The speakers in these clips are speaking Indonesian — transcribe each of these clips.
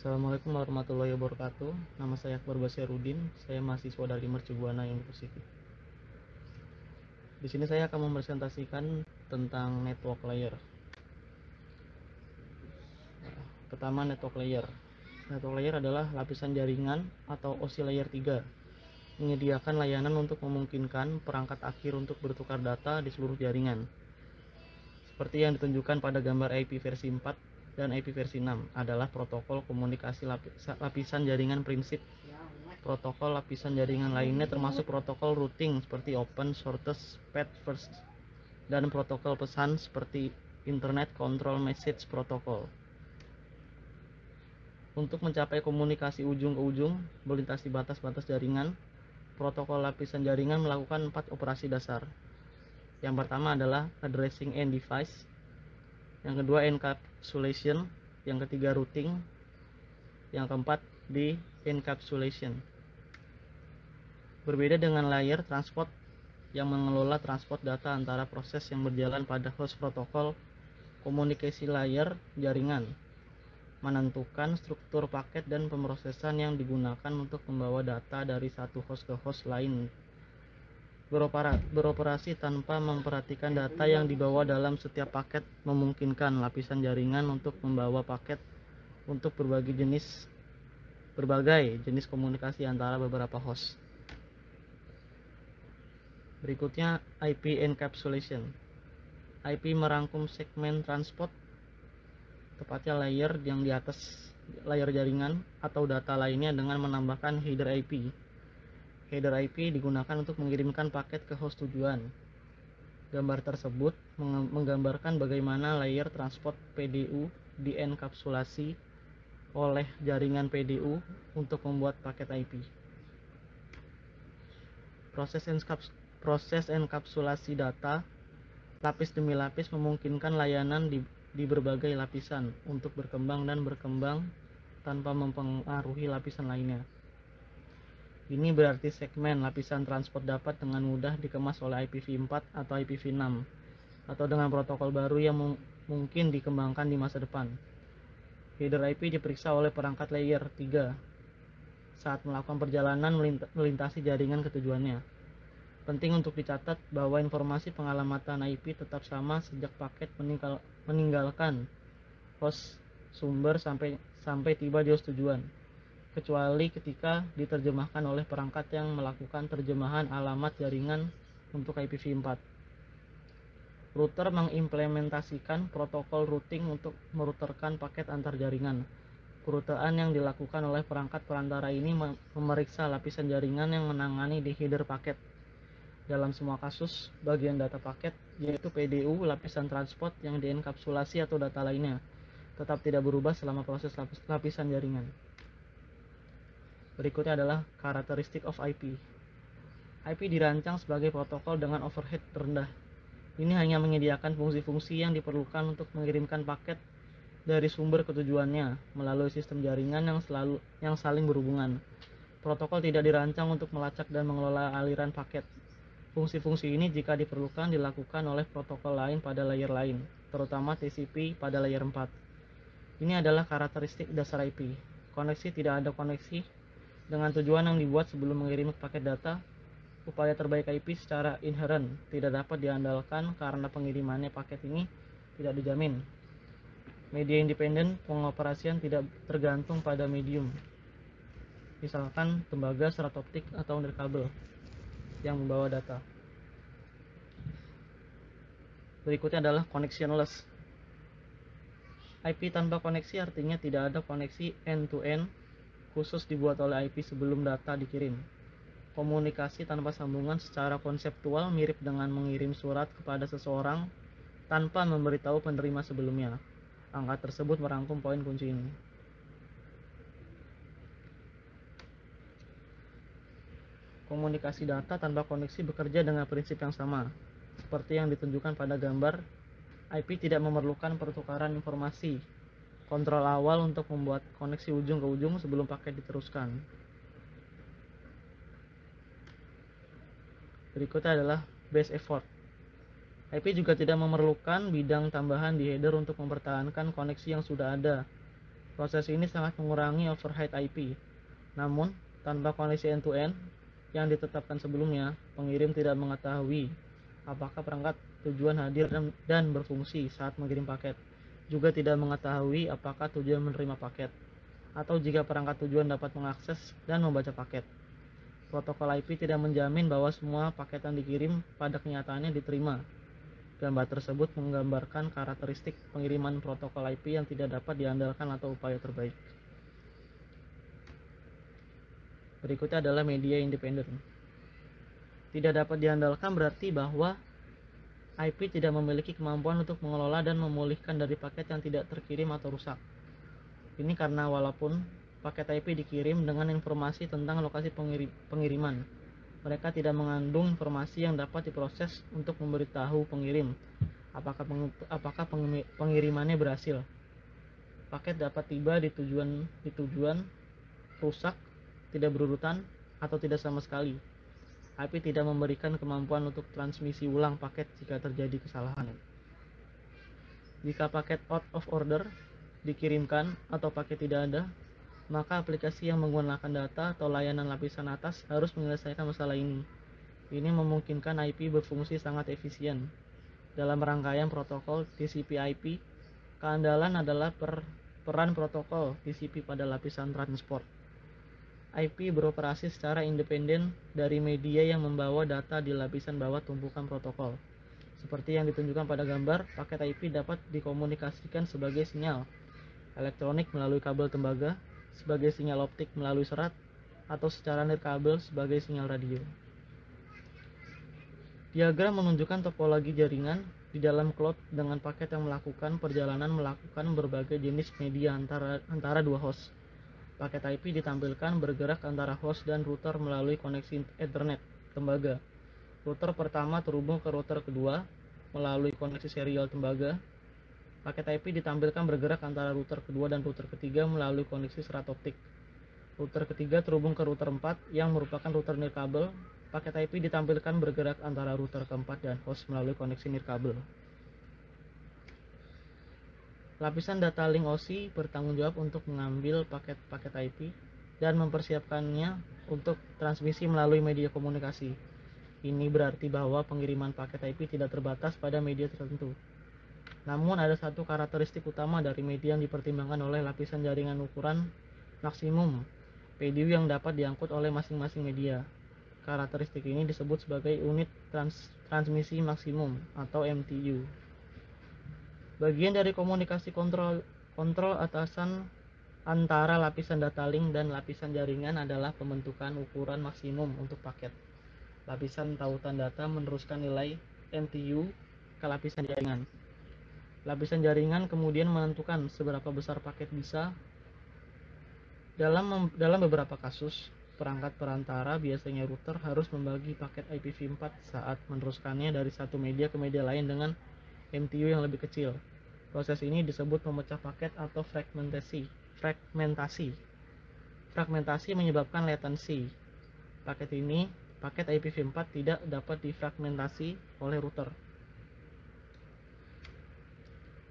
Assalamualaikum warahmatullahi wabarakatuh. Nama saya Akbar Basyarudin. Saya mahasiswa dari Mercubuana University. Di sini saya akan mempresentasikan tentang network layer. Pertama, network layer. Network layer adalah lapisan jaringan atau OSI layer 3, menyediakan layanan untuk memungkinkan perangkat akhir untuk bertukar data di seluruh jaringan. Seperti yang ditunjukkan pada gambar IP versi 4 dan IP versi 6 adalah protokol komunikasi lapisan jaringan prinsip. Protokol lapisan jaringan lainnya termasuk protokol routing seperti open, shortest, path first, dan protokol pesan seperti Internet Control Message Protocol. Untuk mencapai komunikasi ujung ke ujung melintasi batas-batas jaringan, protokol lapisan jaringan melakukan 4 operasi dasar. Yang pertama adalah addressing end device, yang kedua encapsulation, yang ketiga routing, yang keempat de-encapsulation. Berbeda dengan layer transport yang mengelola transport data antara proses yang berjalan pada host protokol, komunikasi layer jaringan menentukan struktur paket dan pemrosesan yang digunakan untuk membawa data dari satu host ke host lain. Beroperasi tanpa memperhatikan data yang dibawa dalam setiap paket memungkinkan lapisan jaringan untuk membawa paket untuk berbagai jenis komunikasi antara beberapa host. Berikutnya IP encapsulation. IP merangkum segmen transport, tepatnya layer yang di atas layer jaringan atau data lainnya dengan menambahkan header IP. Header IP digunakan untuk mengirimkan paket ke host tujuan. Gambar tersebut menggambarkan bagaimana layer transport PDU dienkapsulasi oleh jaringan PDU untuk membuat paket IP. Proses enkapsulasi data lapis demi lapis memungkinkan layanan di berbagai lapisan untuk berkembang tanpa mempengaruhi lapisan lainnya. Ini berarti segmen lapisan transport dapat dengan mudah dikemas oleh IPv4 atau IPv6 atau dengan protokol baru yang mungkin dikembangkan di masa depan. Header IP diperiksa oleh perangkat layer 3 saat melakukan perjalanan melintasi jaringan ke tujuannya. Penting untuk dicatat bahwa informasi pengalamatan IP tetap sama sejak paket meninggalkan host sumber sampai tiba di host tujuan, kecuali ketika diterjemahkan oleh perangkat yang melakukan terjemahan alamat jaringan untuk IPv4. Router mengimplementasikan protokol routing untuk meruterkan paket antar jaringan. Peruteran yang dilakukan oleh perangkat perantara ini memeriksa lapisan jaringan yang menangani di header paket. Dalam semua kasus, bagian data paket, yaitu PDU, lapisan transport yang dienkapsulasi atau data lainnya, tetap tidak berubah selama proses lapisan jaringan. Berikutnya adalah karakteristik of IP. IP dirancang sebagai protokol dengan overhead rendah. Ini hanya menyediakan fungsi-fungsi yang diperlukan untuk mengirimkan paket dari sumber ke tujuannya melalui sistem jaringan yang saling berhubungan. Protokol tidak dirancang untuk melacak dan mengelola aliran paket. Fungsi-fungsi ini jika diperlukan dilakukan oleh protokol lain pada layer lain, terutama TCP pada layer 4. Ini adalah karakteristik dasar IP. Koneksi tidak ada koneksi dengan tujuan yang dibuat sebelum mengirim paket data. Upaya terbaik IP secara inherent tidak dapat diandalkan karena pengirimannya paket ini tidak dijamin. Media independen pengoperasian tidak tergantung pada medium, misalkan tembaga, serat optik, atau nirkabel yang membawa data. Berikutnya adalah connectionless. IP tanpa koneksi artinya tidak ada koneksi end-to-end khusus dibuat oleh IP sebelum data dikirim. Komunikasi tanpa sambungan secara konseptual mirip dengan mengirim surat kepada seseorang tanpa memberitahu penerima sebelumnya. Angka tersebut merangkum poin kunci ini. Komunikasi data tanpa koneksi bekerja dengan prinsip yang sama. Seperti yang ditunjukkan pada gambar, IP tidak memerlukan pertukaran informasi kontrol awal untuk membuat koneksi ujung ke ujung sebelum paket diteruskan. Berikutnya adalah base effort. IP juga tidak memerlukan bidang tambahan di header untuk mempertahankan koneksi yang sudah ada. Proses ini sangat mengurangi overhead IP. Namun, tanpa koneksi end-to-end yang ditetapkan sebelumnya, pengirim tidak mengetahui apakah perangkat tujuan hadir dan berfungsi saat mengirim paket, juga tidak mengetahui apakah tujuan menerima paket, atau jika perangkat tujuan dapat mengakses dan membaca paket. Protokol IP tidak menjamin bahwa semua paket yang dikirim pada kenyataannya diterima. Gambar tersebut menggambarkan karakteristik pengiriman protokol IP yang tidak dapat diandalkan atau upaya terbaik. Berikutnya adalah media independen. Tidak dapat diandalkan berarti bahwa IP tidak memiliki kemampuan untuk mengelola dan memulihkan dari paket yang tidak terkirim atau rusak. Ini karena walaupun paket IP dikirim dengan informasi tentang lokasi pengiriman, mereka tidak mengandung informasi yang dapat diproses untuk memberitahu pengirim apakah pengirimannya berhasil. Paket dapat tiba di tujuan rusak, tidak berurutan, atau tidak sama sekali. IP tidak memberikan kemampuan untuk transmisi ulang paket jika terjadi kesalahan. Jika paket out of order dikirimkan atau paket tidak ada, maka aplikasi yang menggunakan data atau layanan lapisan atas harus menyelesaikan masalah ini. Ini memungkinkan IP berfungsi sangat efisien. Dalam rangkaian protokol TCP/IP, keandalan adalah peran protokol TCP pada lapisan transport. IP beroperasi secara independen dari media yang membawa data di lapisan bawah tumpukan protokol. Seperti yang ditunjukkan pada gambar, paket IP dapat dikomunikasikan sebagai sinyal elektronik melalui kabel tembaga, sebagai sinyal optik melalui serat, atau secara nirkabel sebagai sinyal radio. Diagram menunjukkan topologi jaringan di dalam cloud dengan paket yang melakukan perjalanan melakukan berbagai jenis media antara dua host. Paket IP ditampilkan bergerak antara host dan router melalui koneksi Ethernet tembaga. Router pertama terhubung ke router kedua melalui koneksi serial tembaga. Paket IP ditampilkan bergerak antara router kedua dan router ketiga melalui koneksi serat optik. Router ketiga terhubung ke router 4 yang merupakan router nirkabel. Paket IP ditampilkan bergerak antara router keempat dan host melalui koneksi nirkabel. Lapisan data link OSI bertanggung jawab untuk mengambil paket-paket IP dan mempersiapkannya untuk transmisi melalui media komunikasi. Ini berarti bahwa pengiriman paket IP tidak terbatas pada media tertentu. Namun ada satu karakteristik utama dari media yang dipertimbangkan oleh lapisan jaringan ukuran maksimum PDU yang dapat diangkut oleh masing-masing media. Karakteristik ini disebut sebagai unit transmisi maksimum atau MTU. Bagian dari komunikasi kontrol atasan antara lapisan data link dan lapisan jaringan adalah pembentukan ukuran maksimum untuk paket. Lapisan tautan data meneruskan nilai MTU ke lapisan jaringan. Lapisan jaringan kemudian menentukan seberapa besar paket bisa. Dalam beberapa kasus, perangkat perantara, biasanya router, harus membagi paket IPv4 saat meneruskannya dari satu media ke media lain dengan MTU yang lebih kecil. Proses ini disebut memecah paket atau fragmentasi. Fragmentasi menyebabkan latensi. Paket IPv4 tidak dapat difragmentasi oleh router.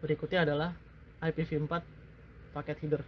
Berikutnya adalah IPv4 paket header.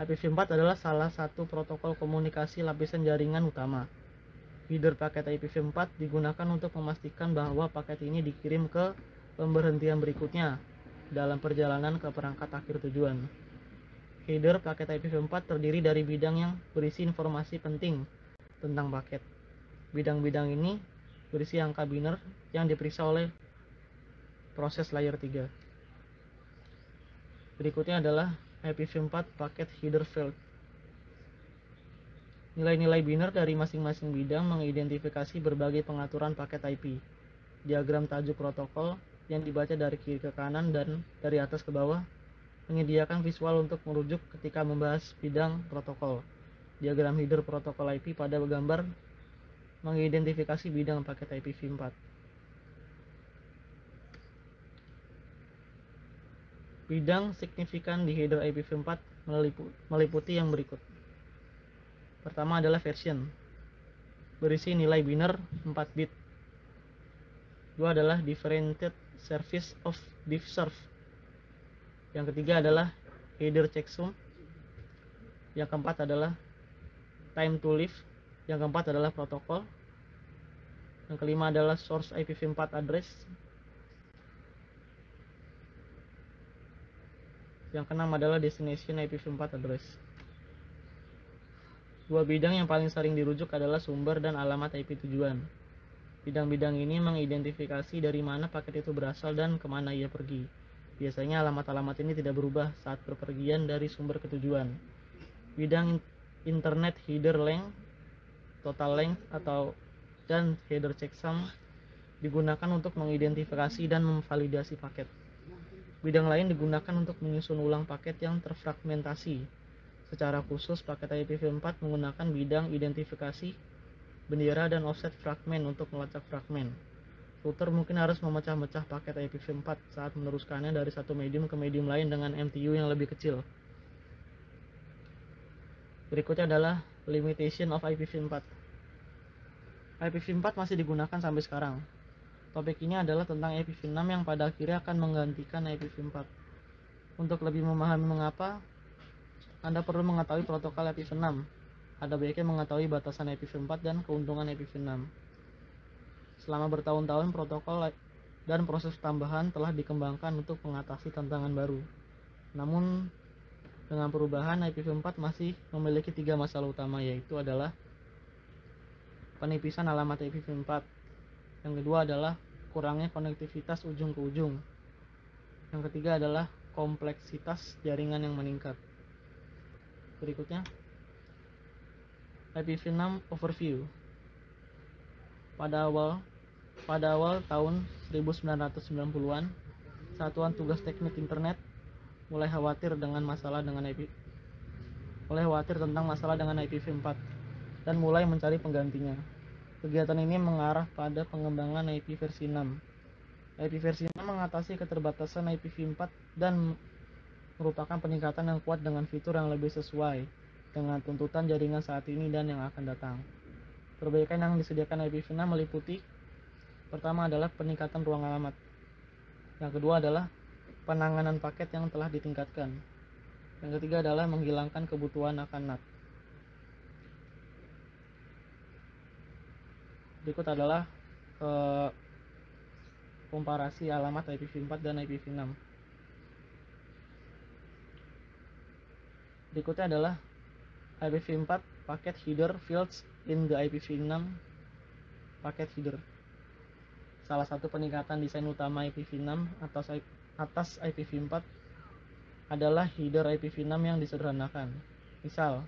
IPv4 adalah salah satu protokol komunikasi lapisan jaringan utama. Header paket IPv4 digunakan untuk memastikan bahwa paket ini dikirim ke pemberhentian berikutnya dalam perjalanan ke perangkat akhir tujuan. Header paket IPv4 terdiri dari bidang yang berisi informasi penting tentang paket. Bidang-bidang ini berisi angka biner yang diperiksa oleh proses layer 3. Berikutnya adalah IPv4 paket header field. Nilai-nilai biner dari masing-masing bidang mengidentifikasi berbagai pengaturan paket IP. Diagram tajuk protokol yang dibaca dari kiri ke kanan dan dari atas ke bawah menyediakan visual untuk merujuk ketika membahas bidang protokol. Diagram header protokol IP pada gambar mengidentifikasi bidang paket IPv4. Bidang signifikan di header IPv4 meliputi yang berikut. Pertama adalah version, berisi nilai biner 4 bit. Dua adalah differentiated service of diffserve. Yang ketiga adalah header checksum. Yang keempat adalah time to live. Yang keempat adalah protokol. Yang kelima adalah source IPv4 address. Yang keenam adalah destination IPv4 address. Dua bidang yang paling sering dirujuk adalah sumber dan alamat IP tujuan. Bidang-bidang ini mengidentifikasi dari mana paket itu berasal dan kemana ia pergi. Biasanya alamat-alamat ini tidak berubah saat berpergian dari sumber ke tujuan. Bidang internet header length, total length dan header checksum digunakan untuk mengidentifikasi dan memvalidasi paket. Bidang lain digunakan untuk menyusun ulang paket yang terfragmentasi. Secara khusus, paket IPv4 menggunakan bidang identifikasi, bendera, dan offset fragmen untuk melacak fragmen. Router mungkin harus memecah-mecah paket IPv4 saat meneruskannya dari satu medium ke medium lain dengan MTU yang lebih kecil. Berikutnya adalah limitation of IPv4. IPv4 masih digunakan sampai sekarang. Topik ini adalah tentang IPv6 yang pada akhirnya akan menggantikan IPv4. Untuk lebih memahami mengapa, Anda perlu mengetahui protokol IPv6. Ada baiknya mengetahui batasan IPv4 dan keuntungan IPv6. Selama bertahun-tahun, protokol dan proses tambahan telah dikembangkan untuk mengatasi tantangan baru. Namun, dengan perubahan, IPv4 masih memiliki 3 masalah utama, yaitu adalah penipisan alamat IPv4. Yang kedua adalah kurangnya konektivitas ujung ke ujung. Yang ketiga adalah kompleksitas jaringan yang meningkat. Berikutnya, IPv6 overview. Pada awal tahun 1990-an, Satuan Tugas Teknik Internet mulai khawatir tentang masalah dengan IPv4 dan mulai mencari penggantinya. Kegiatan ini mengarah pada pengembangan IP versi 6. IP versi 6 mengatasi keterbatasan IPv4 dan merupakan peningkatan yang kuat dengan fitur yang lebih sesuai dengan tuntutan jaringan saat ini dan yang akan datang. Perbaikan yang disediakan IPv6 meliputi: pertama adalah peningkatan ruang alamat. Yang kedua adalah penanganan paket yang telah ditingkatkan. Yang ketiga adalah menghilangkan kebutuhan akan NAT. Berikut adalah komparasi alamat IPv4 dan IPv6. Berikutnya adalah IPv4 packet header fields in the IPv6 packet header. Salah satu peningkatan desain utama IPv6 atas IPv4 adalah header IPv6 yang disederhanakan. Misal,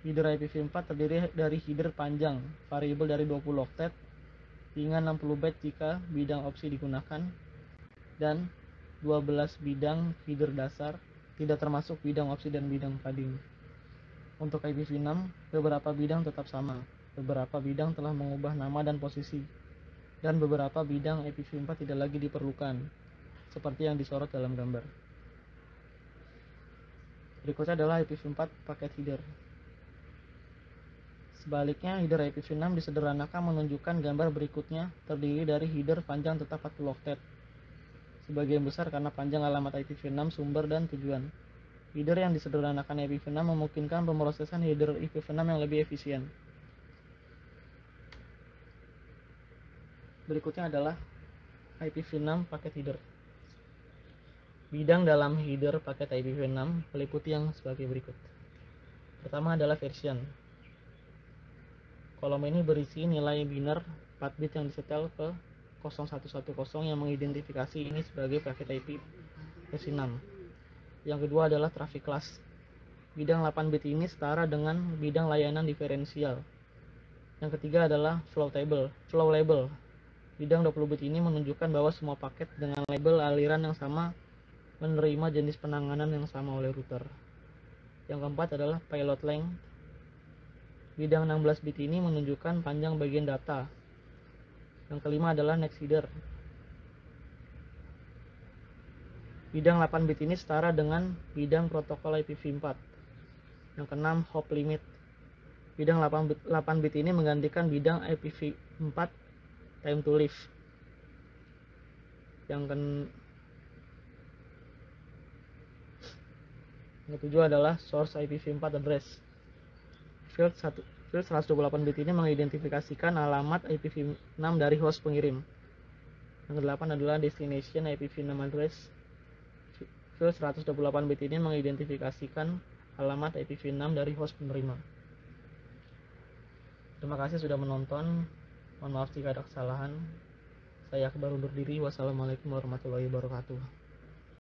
header IPv4 terdiri dari header panjang variabel dari 20 oktet hingga 60 byte jika bidang opsi digunakan, dan 12 bidang header dasar, tidak termasuk bidang opsi dan bidang padding. Untuk IPv6, beberapa bidang tetap sama, beberapa bidang telah mengubah nama dan posisi, dan beberapa bidang IPv4 tidak lagi diperlukan, seperti yang disorot dalam gambar. Berikutnya adalah IPv4 packet header. Sebaliknya, header IPv6 disederhanakan menunjukkan gambar berikutnya terdiri dari header panjang tetap 40 oktet, sebagian besar karena panjang alamat IPv6 sumber dan tujuan. Header yang disederhanakan IPv6 memungkinkan pemrosesan header IPv6 yang lebih efisien. Berikutnya adalah IPv6 paket header. Bidang dalam header paket IPv6 meliputi yang sebagai berikut. Pertama adalah version. Kolom ini berisi nilai biner 4 bit yang disetel ke 0110 yang mengidentifikasi ini sebagai paket IP versi 6. Yang kedua adalah traffic class. Bidang 8 bit ini setara dengan bidang layanan diferensial. Yang ketiga adalah flow label. Bidang 20 bit ini menunjukkan bahwa semua paket dengan label aliran yang sama menerima jenis penanganan yang sama oleh router. Yang keempat adalah payload length. Bidang 16 bit ini menunjukkan panjang bagian data. Yang kelima adalah next header. Bidang 8 bit ini setara dengan bidang protokol IPv4. Yang keenam, hop limit. Bidang 8 bit ini menggantikan bidang IPv4 time to live. Yang ketujuh adalah source IPv4 address. Field 128 bit ini mengidentifikasikan alamat IPv6 dari host pengirim. Yang kedelapan adalah destination IPv6 address. Field 128 bit ini mengidentifikasikan alamat IPv6 dari host penerima. Terima kasih sudah menonton. Mohon maaf jika ada kesalahan. Saya Akbar undur diri. Wassalamualaikum warahmatullahi wabarakatuh.